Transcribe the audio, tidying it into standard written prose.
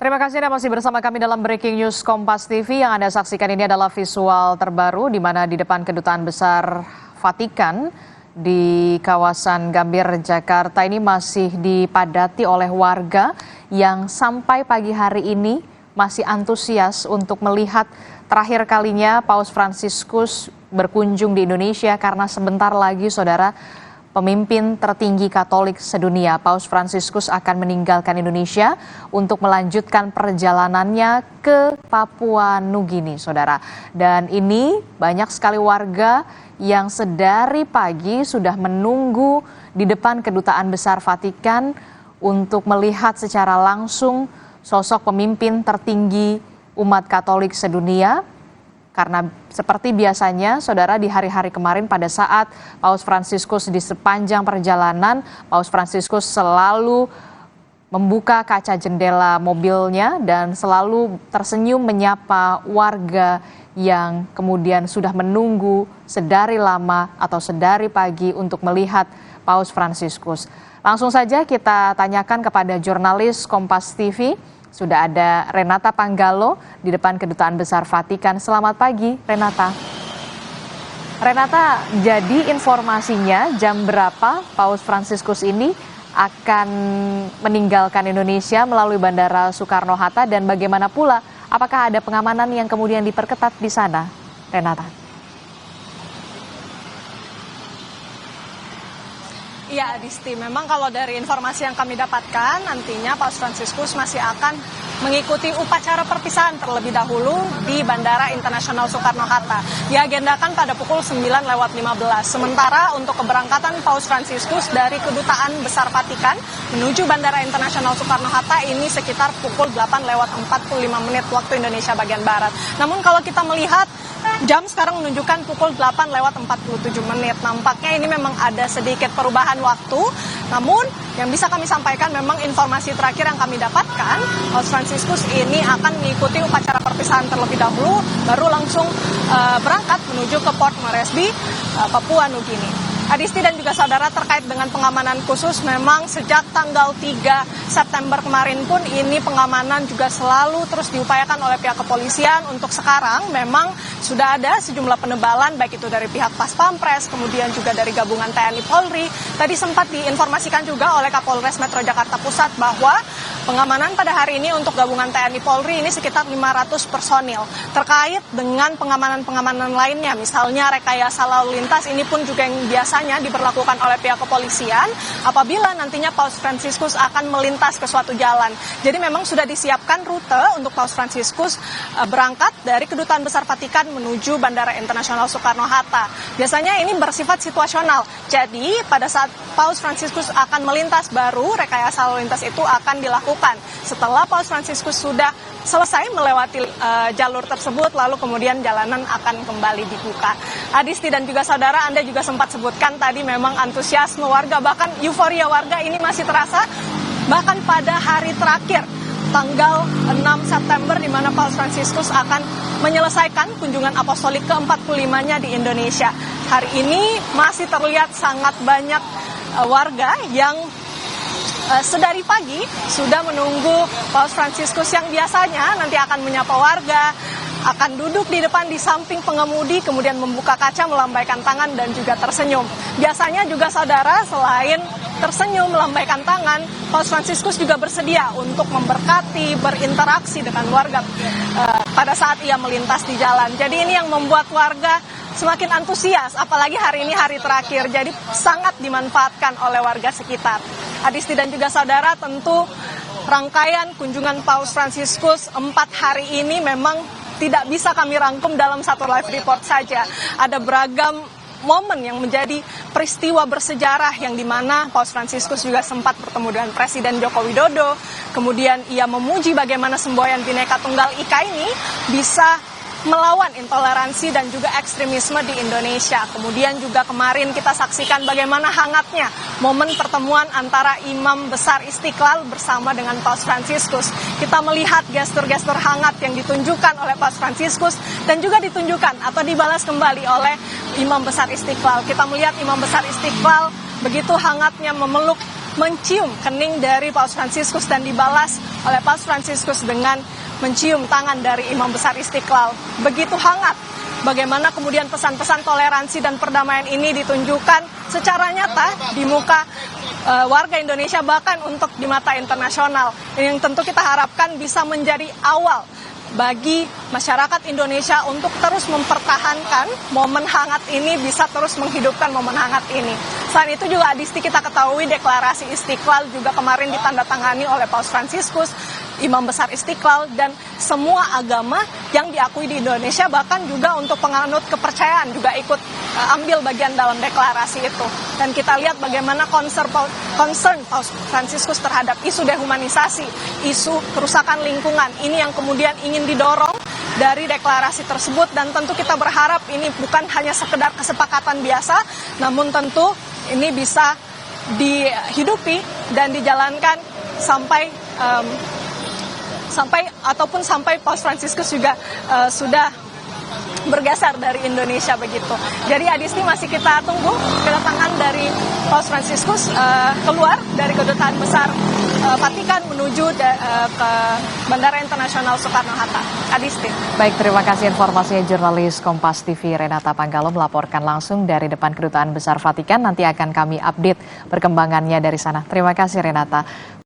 Terima kasih Anda masih bersama kami dalam Breaking News Kompas TV. Yang Anda saksikan ini adalah visual terbaru di mana di depan Kedutaan Besar Vatikan di kawasan Gambir, Jakarta ini masih dipadati oleh warga yang sampai pagi hari ini masih antusias untuk melihat terakhir kalinya Paus Fransiskus berkunjung di Indonesia karena sebentar lagi saudara, pemimpin tertinggi Katolik sedunia, Paus Fransiskus akan meninggalkan Indonesia untuk melanjutkan perjalanannya ke Papua Nugini, saudara. Dan ini banyak sekali warga yang sedari pagi sudah menunggu di depan Kedutaan Besar Vatikan untuk melihat secara langsung sosok pemimpin tertinggi umat Katolik sedunia. Karena seperti biasanya, saudara, di hari-hari kemarin pada saat Paus Fransiskus di sepanjang perjalanan, Paus Fransiskus selalu membuka kaca jendela mobilnya dan selalu tersenyum menyapa warga yang kemudian sudah menunggu sedari lama atau sedari pagi untuk melihat Paus Fransiskus. Langsung saja kita tanyakan kepada jurnalis Kompas TV. Sudah ada Renata Panggalo di depan Kedutaan Besar Vatikan. Selamat pagi, Renata. Renata, jadi informasinya jam berapa Paus Fransiskus ini akan meninggalkan Indonesia melalui Bandara Soekarno-Hatta dan bagaimana pula apakah ada pengamanan yang kemudian diperketat di sana, Renata? Iya, Adisti, memang kalau dari informasi yang kami dapatkan, nantinya Paus Fransiskus masih akan mengikuti upacara perpisahan terlebih dahulu di Bandara Internasional Soekarno-Hatta. Diagendakan pada pukul 9:15. Sementara untuk keberangkatan Paus Fransiskus dari Kedutaan Besar Vatikan menuju Bandara Internasional Soekarno-Hatta ini sekitar pukul 8:45 waktu Indonesia bagian Barat. Namun kalau kita melihat jam sekarang menunjukkan pukul 8:47. Nampaknya ini memang ada sedikit perubahan waktu. Namun yang bisa kami sampaikan memang informasi terakhir yang kami dapatkan, Paus Fransiskus ini akan mengikuti upacara perpisahan terlebih dahulu, baru langsung berangkat menuju ke Port Moresby, Papua Nugini. Adisti dan juga saudara, terkait dengan pengamanan khusus, memang sejak tanggal 3 September kemarin pun ini pengamanan juga selalu terus diupayakan oleh pihak kepolisian. Untuk sekarang memang sudah ada sejumlah penebalan, baik itu dari pihak Pas Pampres, kemudian juga dari gabungan TNI Polri. Tadi sempat diinformasikan juga oleh Kapolres Metro Jakarta Pusat bahwa pengamanan pada hari ini untuk gabungan TNI Polri ini sekitar 500 personil. Terkait dengan pengamanan-pengamanan lainnya, misalnya rekayasa lalu lintas, ini pun juga yang biasanya diberlakukan oleh pihak kepolisian apabila nantinya Paus Fransiskus akan melintas ke suatu jalan. Jadi memang sudah disiapkan rute untuk Paus Fransiskus berangkat dari Kedutaan Besar Vatikan menuju Bandara Internasional Soekarno-Hatta. Biasanya ini bersifat situasional. Jadi pada saat Paus Fransiskus akan melintas, baru rekayasa lalu lintas itu akan dilakukan. Setelah Paus Fransiskus sudah selesai melewati jalur tersebut, lalu kemudian jalanan akan kembali dibuka. Adisti dan juga saudara, Anda juga sempat sebutkan tadi memang antusiasme warga, bahkan euforia warga ini masih terasa bahkan pada hari terakhir tanggal 6 September di mana Paus Fransiskus akan menyelesaikan kunjungan apostolik ke-45-nya di Indonesia. Hari ini masih terlihat sangat banyak warga yang sedari pagi sudah menunggu Paus Fransiskus yang biasanya nanti akan menyapa warga, akan duduk di depan di samping pengemudi, kemudian membuka kaca, melambaikan tangan dan juga tersenyum. Biasanya juga saudara, selain tersenyum, melambaikan tangan, Paus Fransiskus juga bersedia untuk memberkati, berinteraksi dengan warga pada saat ia melintas di jalan. Jadi ini yang membuat warga semakin antusias, apalagi hari ini hari terakhir, jadi sangat dimanfaatkan oleh warga sekitar. Adisti dan juga saudara, tentu rangkaian kunjungan Paus Fransiskus 4 hari ini memang tidak bisa kami rangkum dalam satu live report saja. Ada beragam momen yang menjadi peristiwa bersejarah yang dimana Paus Fransiskus juga sempat bertemu dengan Presiden Joko Widodo. Kemudian ia memuji bagaimana semboyan Bhinneka Tunggal Ika ini bisa melawan intoleransi dan juga ekstremisme di Indonesia. Kemudian juga kemarin kita saksikan bagaimana hangatnya momen pertemuan antara Imam Besar Istiqlal bersama dengan Paus Fransiskus. Kita melihat gestur-gestur hangat yang ditunjukkan oleh Paus Fransiskus dan juga ditunjukkan atau dibalas kembali oleh Imam Besar Istiqlal. Kita melihat Imam Besar Istiqlal begitu hangatnya memeluk mencium kening dari Paus Fransiskus dan dibalas oleh Paus Fransiskus dengan mencium tangan dari Imam Besar Istiqlal. Begitu hangat bagaimana kemudian pesan-pesan toleransi dan perdamaian ini ditunjukkan secara nyata di muka warga Indonesia, bahkan untuk di mata internasional. Yang tentu kita harapkan bisa menjadi awal bagi masyarakat Indonesia untuk terus mempertahankan momen hangat ini, bisa terus menghidupkan momen hangat ini. Selain itu juga Adisti, kita ketahui deklarasi Istiqlal juga kemarin ditandatangani oleh Paus Fransiskus, Imam Besar Istiqlal, dan semua agama yang diakui di Indonesia, bahkan juga untuk penganut kepercayaan juga ikut ambil bagian dalam deklarasi itu. Dan kita lihat bagaimana concern Paus Fransiskus terhadap isu dehumanisasi, isu kerusakan lingkungan, ini yang kemudian ingin didorong dari deklarasi tersebut. Dan tentu kita berharap ini bukan hanya sekedar kesepakatan biasa, namun tentu ini bisa dihidupi dan dijalankan sampai Paus Fransiskus juga sudah bergeser dari Indonesia begitu. Jadi Adisti, masih kita tunggu kedatangan dari Paus Fransiskus keluar dari Kedutaan Besar Vatikan menuju ke Bandara Internasional Soekarno-Hatta. Adisti. Baik, terima kasih informasinya jurnalis Kompas TV Renata Panggalo melaporkan langsung dari depan Kedutaan Besar Vatikan. Nanti akan kami update perkembangannya dari sana. Terima kasih Renata.